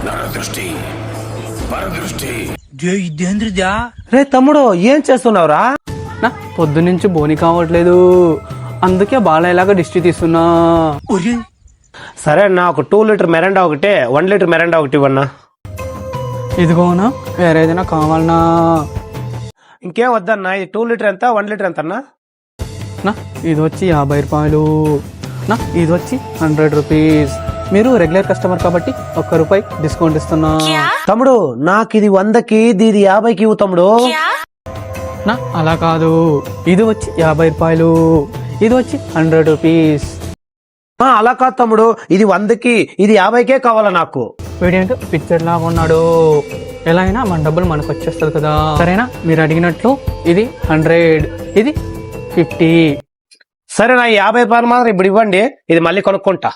నరదృష్టి పరదృష్టి. ఇదేంద్రిదా? రే తమ్ముడు ఏం చేస్తున్నావురా? నా పొద్దునుంచి బోని కావట్లేదు, అందుకే బాలయ్యలాగా దిష్టి తీస్తున్నా. సరే అన్న, ఒక 2 లీటర్ మెరండా ఒకటి, 1 లీటర్ మెరండా ఒకటి ఇవ్వన్నా. ఇదిగోనా, వేరేదైనా కావాలనా? ఇంకేం వద్దన్నా. ఇది 2 లీటర్ ఎంత, 1 లీటర్ ఎంత అన్నా? నా ఇది వచ్చి 50 రూపాయలు. నా ఇది వచ్చి 100 రూపీస్. మీరు రెగ్యులర్ కస్టమర్ కాబట్టి ₹1 డిస్కౌంట్ ఇస్తున్నా. తమ్ముడు నాకు ఇది 100కి, ఇది 50కి ఇవ్వు తమ్ముడు. నా అలా కాదు, ఇది వచ్చి 50 రూపాయలు, ఇది వచ్చి 100 రూపీస్. అలా కాదు తమ్ముడు, ఇది 100కి, ఇది 50కే కావాలా నాకు. వీడేంటో పిక్చర్ లాగా ఉన్నాడు. ఎలా అయినా మన డబ్బులు మనకు వచ్చేస్తుంది కదా. సరేనా, మీరు అడిగినట్లు ఇది 100, ఇది 50. సరే నా 50 రూపాయలు మాత్రం ఇప్పుడు ఇవ్వండి, ఇది మళ్ళీ కొనుక్కుంటా.